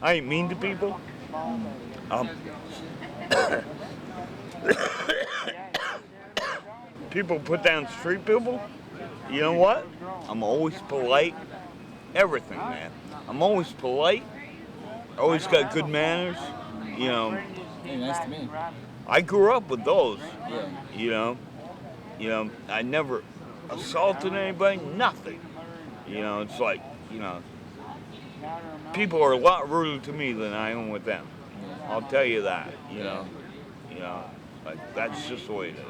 I ain't mean to people. Um, people put down street people. You know what? I'm always polite. Everything, man. I'm always polite. Always got good manners. You know, Hey, nice to meet you. I grew up with those. Yeah. I never assaulted anybody. Nothing. It's like, people are a lot ruder to me than I am with them. I'll tell you that. You know, like that's just the way it is.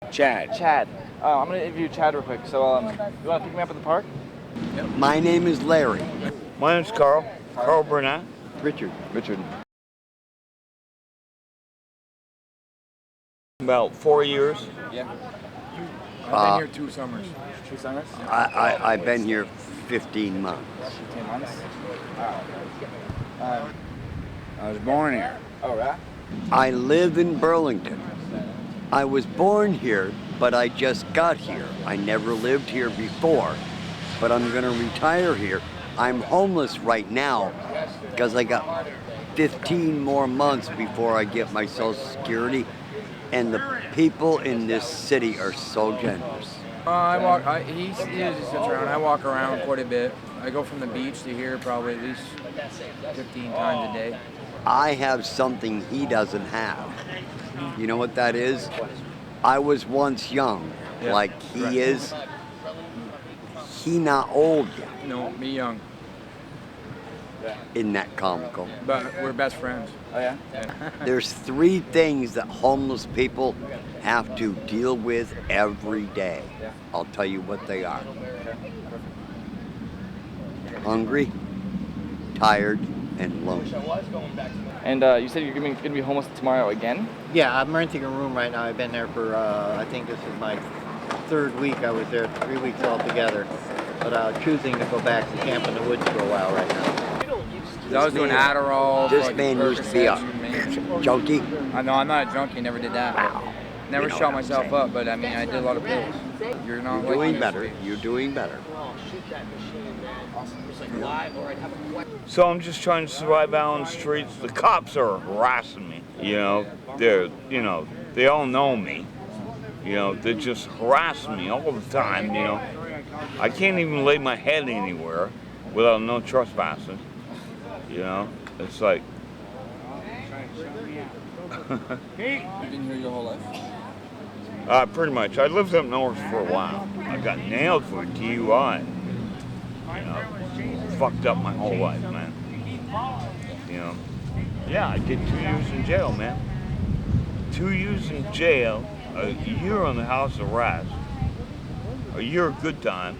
Chad. Chad. I'm gonna interview Chad real quick. So, you wanna pick me up at the park? My name is Larry. My name's Carl. Carl Burnett. Richard. Richard. About 4 years. Yeah. I've been here 2 summers. 2 summers. I've been here 15 months. 15 months. I was born here. Oh, right. I live in Burlington. I was born here, but I just got here. I never lived here before, but I'm gonna retire here. I'm homeless right now because I got 15 more months before I get my Social Security, and the people in this city are so generous. He usually sits around. I walk around quite a bit. I go from the beach to here probably at least 15 times a day. I have something he doesn't have. You know what that is? I was once young, like he is. He not old yet. No, me young. Isn't that comical? But we're best friends. Oh, yeah? There's 3 things that homeless people have to deal with every day. I'll tell you what they are. Hungry, tired, and lonely. And you said you're gonna be homeless tomorrow again? Yeah, I'm renting a room right now. I've been there for, I think this is my 3rd week. I was there 3 weeks altogether. But I'm choosing to go back to camp in the woods for a while right now. I was doing Adderall. This fucking man used to be a Percocet, junkie. I know, I'm not a junkie. Never did that. Never You know shot what I'm myself saying. up, but I mean, I did a lot of pills. You're not You're like doing you better. used to be. You're doing better. So I'm just trying to survive out on the streets. The cops are harassing me. They all know me. They're just harassing me all the time. I can't even lay my head anywhere without no trespassing. It's like. You've been here your whole life? Pretty much. I lived up north for a while. I got nailed for a DUI. Fucked up my whole life, man. Yeah, I did 2 years in jail, man. 2 years in jail, a year on the house arrest, a year of good time.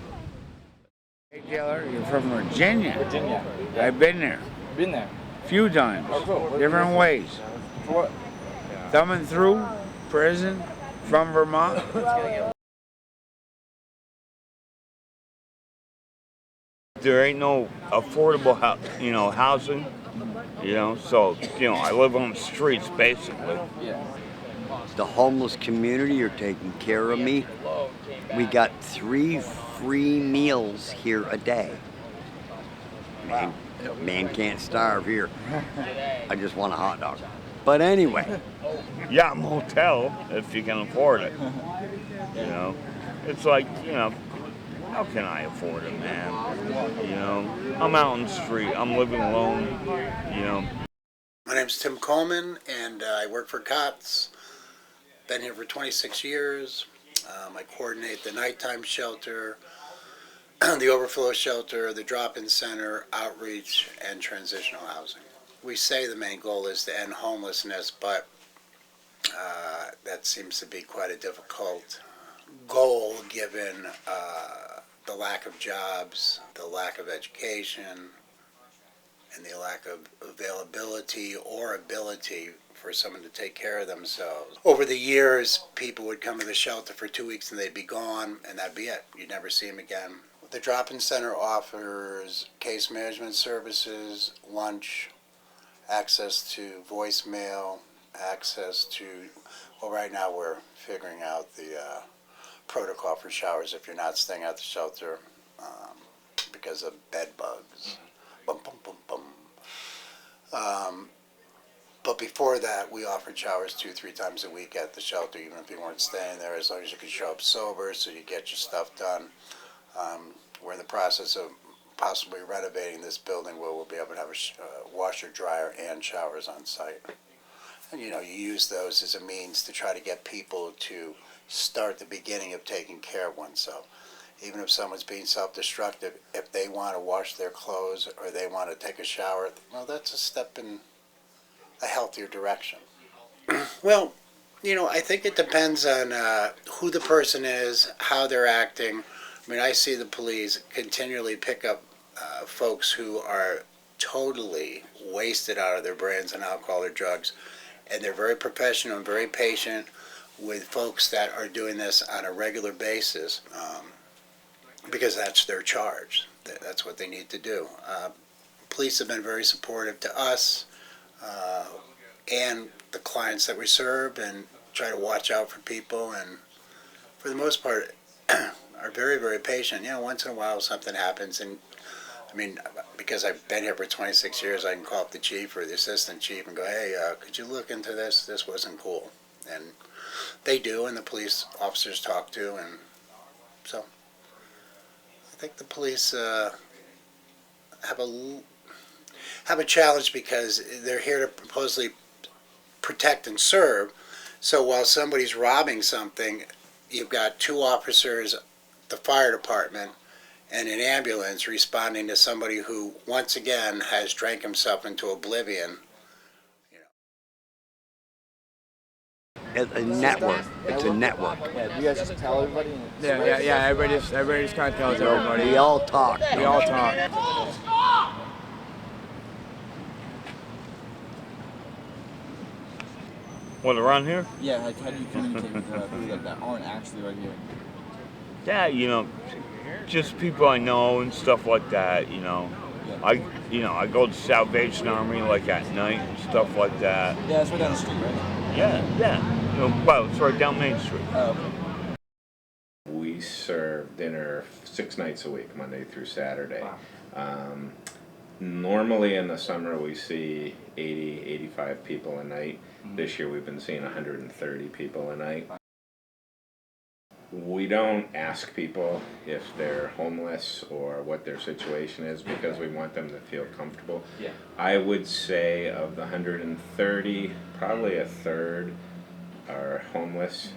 Hey Taylor, you're from Virginia. Virginia. I've been there Been there. a few times, Oh, cool. different ways. For what? Thumbing through prison from Vermont. There ain't no affordable, housing. So I live on the streets basically. Yeah. The homeless community are taking care of me. We got 3 free meals here a day. Man can't starve here. I just want a hot dog. But anyway, Yeah, motel if you can afford it. It's like how can I afford it, man? I'm out on the street. I'm living alone. My name's Tim Coleman, and I work for COTS. Been here for 26 years. I coordinate the nighttime shelter, the overflow shelter, the drop-in center, outreach, and transitional housing. We say the main goal is to end homelessness, but that seems to be quite a difficult goal given the lack of jobs, the lack of education, and the lack of availability or ability for someone to take care of themselves. Over the years, people would come to the shelter for 2 weeks and they'd be gone, and that'd be it. You'd never see them again. The drop-in center offers case management services, lunch, access to voicemail, access to, well, right now we're figuring out the protocol for showers if you're not staying at the shelter because of bed bugs. Bum, bum, bum, bum. But before that, we offered showers 2-3 times a week at the shelter, even if you weren't staying there, as long as you could show up sober so you get your stuff done. We're in the process of possibly renovating this building where we'll be able to have a washer, dryer, and showers on site. And you use those as a means to try to get people to start the beginning of taking care of oneself. Even if someone's being self-destructive, if they want to wash their clothes or they want to take a shower, well, that's a step in a healthier direction. Well, I think it depends on who the person is, how they're acting. I mean, I see the police continually pick up folks who are totally wasted out of their brains on alcohol or drugs, and they're very professional and very patient with folks that are doing this on a regular basis because that's their charge. That's what they need to do. Police have been very supportive to us and the clients that we serve, and try to watch out for people, and for the most part are very, very patient. Once in a while something happens, and I mean, because I've been here for 26 years, I can call up the chief or the assistant chief and go, hey, could you look into this? This wasn't cool. And they do, and the police officers talk to, and so I think the police have a challenge because they're here to supposedly protect and serve. So while somebody's robbing something, you've got 2 officers, the fire department, and an ambulance responding to somebody who, once again, has drank himself into oblivion. It's a network. It's a network. Yeah, do you guys just tell everybody? Yeah. Everybody just kind of tells everybody. We all talk. We all talk. What, around here? Yeah, like how do you communicate with people that aren't actually right here? Yeah, just people I know and stuff like that. I go to Salvation Army like at night and stuff like that. Yeah, it's right down the street, right? Yeah. Well, it's right down Main Street. Oh, okay. We serve dinner 6 nights a week, Monday through Saturday. Normally in the summer we see 80, 85 people a night. This year we've been seeing 130 people a night. We don't ask people if they're homeless or what their situation is because we want them to feel comfortable. Yeah. I would say of the 130, probably a third are homeless.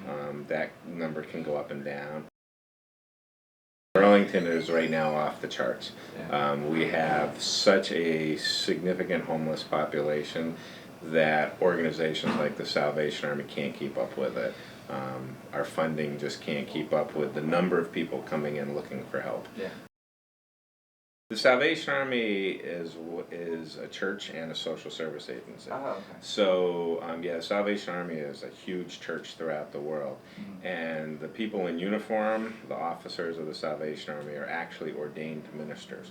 That number can go up and down. Burlington is right now off the charts. We have such a significant homeless population that organizations like the Salvation Army can't keep up with it. Our funding just can't keep up with the number of people coming in looking for help. Yeah. The Salvation Army is a church and a social service agency. Oh, okay. So, the Salvation Army is a huge church throughout the world. And the people in uniform, the officers of the Salvation Army, are actually ordained ministers.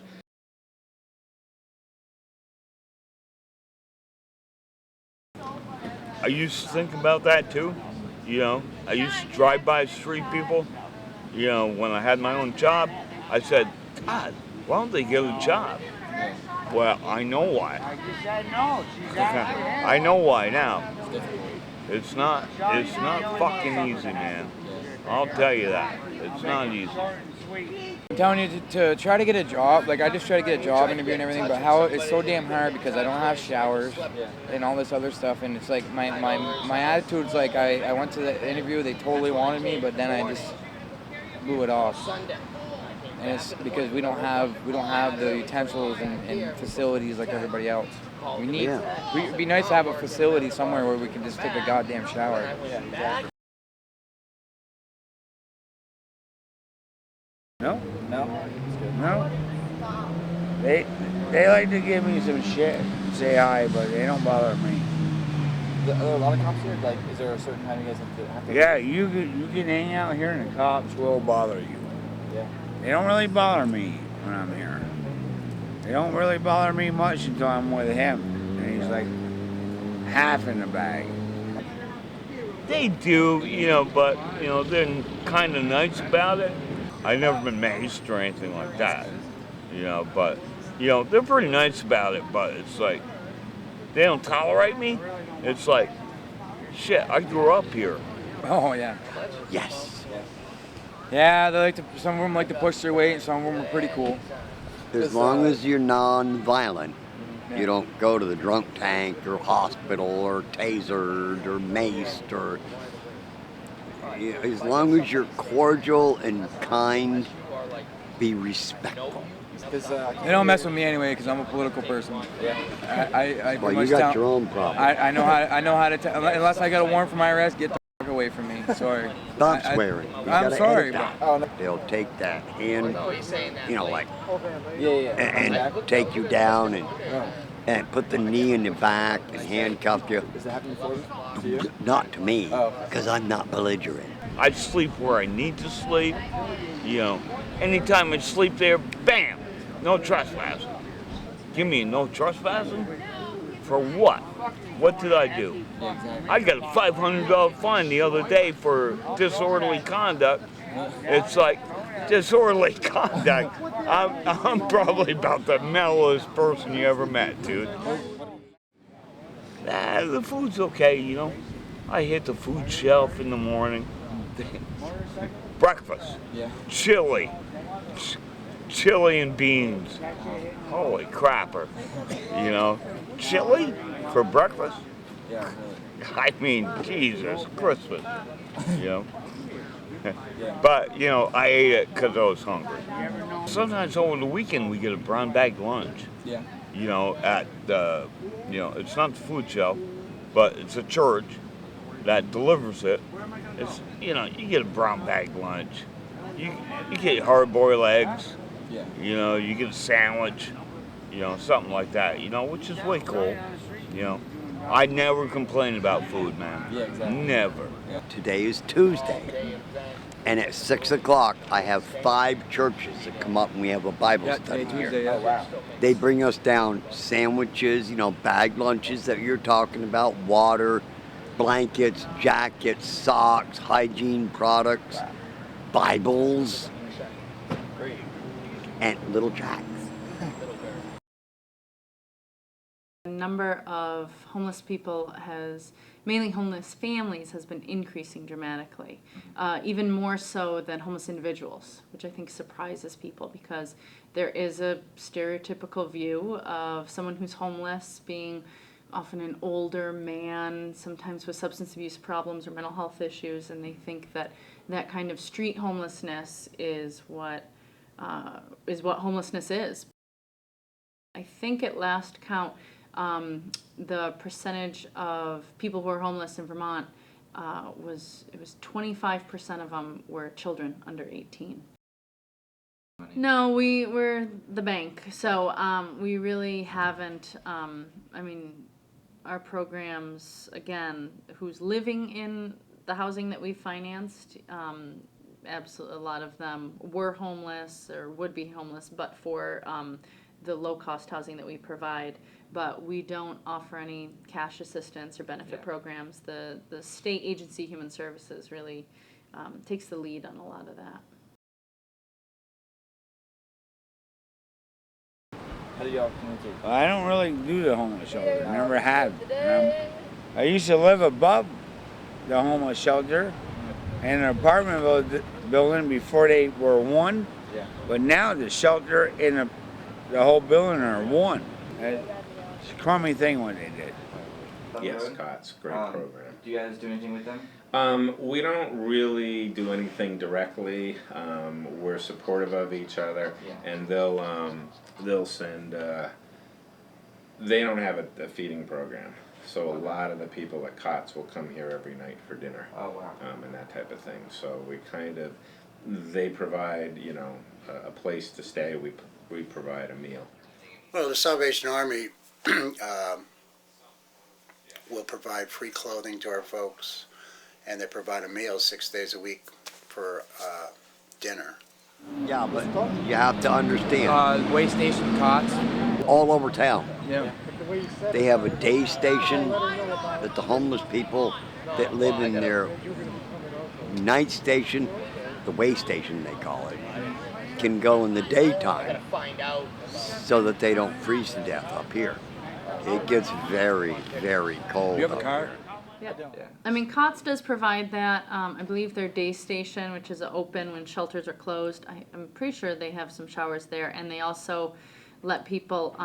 I used to think about that too. I used to drive by street people. When I had my own job, I said, God, why don't they get a job? Well, I know why. I know why now. It's not fucking easy, man. I'll tell you that. It's not easy. I'm telling you to try to get a job. Like, I just try to get a job interview and everything, but how it's so damn hard because I don't have showers and all this other stuff. And it's like my attitude's like I went to the interview, they totally wanted me, but then I just blew it off. And it's because we don't have the utensils and facilities like everybody else. We need. It'd be nice to have a facility somewhere where we can just take a goddamn shower. No? No? No? They like to give me some shit and say hi, but they don't bother me. Are there a lot of cops here? Like, is there a certain time you guys have to? Yeah, you can hang out here and the cops will bother you. Yeah. They don't really bother me when I'm here. They don't really bother me much until I'm with him. And he's like half in the bag. They do, but they're kind of nice about it. I've never been maced or anything like that, but they're pretty nice about it. But it's like they don't tolerate me. It's like, shit, I grew up here. Oh yeah. Yes. Yeah, some of them like to push their weight, and some of them are pretty cool. As long as you're non-violent, you don't go to the drunk tank or hospital or tasered or maced or... As long as you're cordial and kind, be respectful. They don't mess with me anyway because I'm a political person. I Well, you got your own problem. I know how to unless I got a warrant for my arrest, get the fuck away from me. Sorry. Stop swearing. You I'm gotta sorry. edit that. They'll take that hand, like, and take you down and put the knee in the back and handcuff you. Does it happen before to you? Not to me, because I'm not belligerent. I sleep where I need to sleep. Anytime I sleep there, bam, no trespassing. Give me a no trespassing? For what? What did I do? I got a $500 fine the other day for disorderly conduct. It's like, disorderly conduct. I'm probably about the mellowest person you ever met, dude. The food's okay, I hit the food shelf in the morning. Breakfast. Yeah. Chili and beans. Holy crapper. Chili for breakfast? Yeah. I mean, Jesus, Christmas. But, I ate it because I was hungry. Sometimes over the weekend we get a brown bag lunch. Yeah. At the, it's not the food shelf, but it's a church that delivers it. It's, you get a brown bag lunch. You get hard-boiled eggs. Yeah. You get a sandwich. Something like that. Which is way cool. I never complain about food, man. Yeah, exactly. Never. Yeah. Today is Tuesday, and at 6 o'clock I have 5 churches that come up and we have a Bible study here. Tuesday, yeah. Wow. They bring us down sandwiches, bag lunches that you're talking about, water, blankets, jackets, socks, hygiene products, Bibles, and little jacks. The number of homeless people mainly homeless families, has been increasing dramatically, even more so than homeless individuals, which I think surprises people because there is a stereotypical view of someone who's homeless being often an older man, sometimes with substance abuse problems or mental health issues, and they think that that kind of street homelessness is what homelessness is. I think at last count, the percentage of people who are homeless in Vermont was 25% of them were children under 18. No, we're the bank, so we really haven't. Our programs, again, who's living in the housing that we financed, absolutely a lot of them were homeless or would be homeless, but for the low-cost housing that we provide. But we don't offer any cash assistance or benefit programs. The state agency, Human Services, really takes the lead on a lot of that. How do y'all communicate? I don't really do the homeless shelter. Never have. I used to live above the homeless shelter in an apartment building before they were one. Yeah. But now the shelter and the whole building are one. It's a crummy thing what they did. Yes, COTS, great program. Do you guys do anything with them? We don't really do anything directly. We're supportive of each other, and they'll send. They don't have a feeding program, so a lot of the people at COTS will come here every night for dinner. Oh wow. And that type of thing. So they provide a place to stay. We provide a meal. Well, the Salvation Army will provide free clothing to our folks, and they provide a meal 6 days a week for dinner. Yeah, but you have to understand. Way Station Cots. all over town. Yeah. They have a day station that the homeless people that live in their night station, the way station they call it, can go in the daytime so that they don't freeze to death up here. It gets very, very cold. Do you have a up car? here. Yep. I mean, COTS does provide that. I believe their day station, which is open when shelters are closed, I'm pretty sure they have some showers there, and they also let people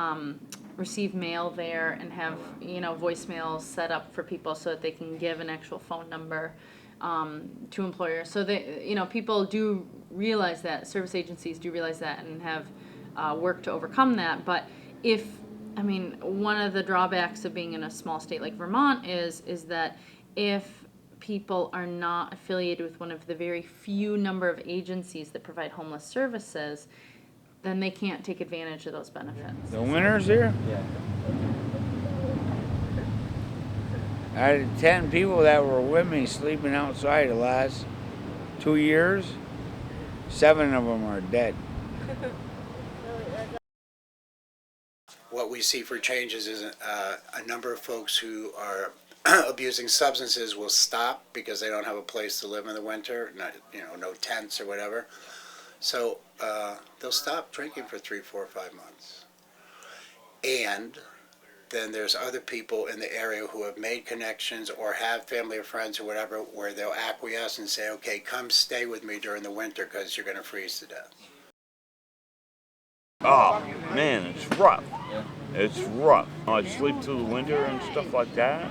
receive mail there and have, you know, voicemails set up for people so that they can give an actual phone number to employers. So they, you know, people do realize that, service agencies do realize that and have worked to overcome that. But if, I mean, one of the drawbacks of being in a small state like Vermont is that if people are not affiliated with one of the very few number of agencies that provide homeless services, then they can't take advantage of those benefits. The winter's here? Yeah. Out of 10 people that were with me sleeping outside the last 2 years, 7 of them are dead. What we see for changes is a number of folks who are abusing substances will stop because they don't have a place to live in the winter, not, you know, no tents or whatever. So they'll stop drinking for 3, 4, 5 months. And then there's other people in the area who have made connections or have family or friends or whatever where they'll acquiesce and say, okay, come stay with me during the winter because you're going to freeze to death. Oh, man, it's rough. It's rough. I sleep through the winter and stuff like that.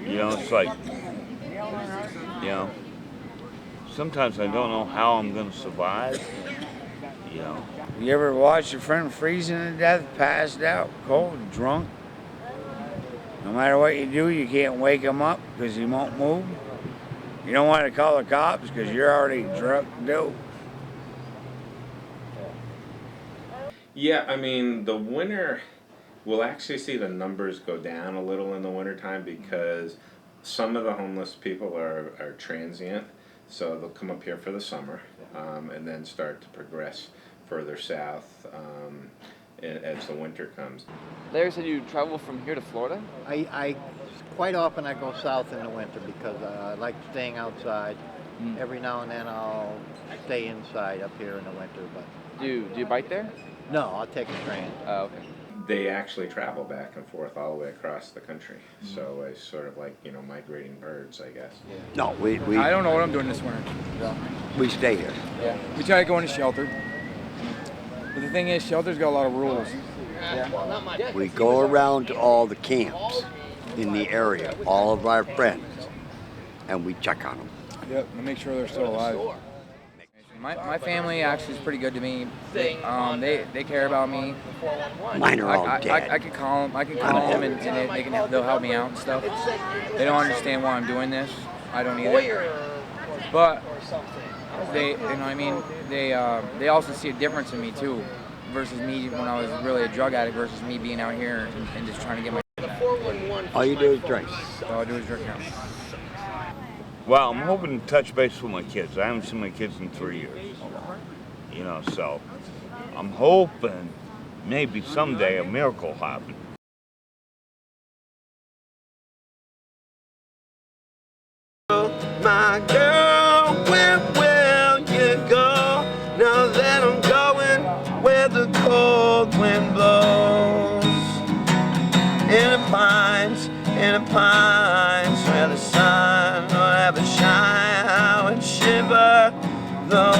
You know, it's like, you know, sometimes I don't know how I'm going to survive. You know. You ever watch your friend freezing to death, passed out, cold, drunk? No matter what you do, you can't wake him up because he won't move. You don't want to call the cops because you're already drunk dope. Yeah, I mean, the winter, we'll actually see the numbers go down a little in the wintertime because some of the homeless people are transient, so they'll come up here for the summer and then start to progress further south as the winter comes. Larry said you travel from here to Florida? I quite often I go south in the winter because I like staying outside. Every now and then I'll stay inside up here in the winter, but Do you bike there? no, I'll take a train. Oh, okay. They actually travel back and forth all the way across the country, so it's sort of like, you know, migrating birds, I guess. No, we I don't know what I'm doing this winter. stay here. Yeah. We try to go into shelter. But the thing is, shelter's got a lot of rules. We go around to all the camps in the area, all of our friends, and we check on them. Yep, and make sure they're still alive. My family actually is pretty good to me. They care about me. Mine are all dead. I can call them. And they'll help me out and stuff. They don't understand why I'm doing this. I don't either. But they, you know what I mean? They also see a difference in me too, versus me when I was really a drug addict versus me being out here and just trying to get my. All you do is drink. All I do is drink now. Well, I'm hoping to touch base with my kids. I haven't seen my kids in 3 years. You know, so I'm hoping maybe someday a miracle will happen. My girl, where will you go? Now that I'm going where the cold wind blows. In the pines, where the sun will ever shine, I would shiver the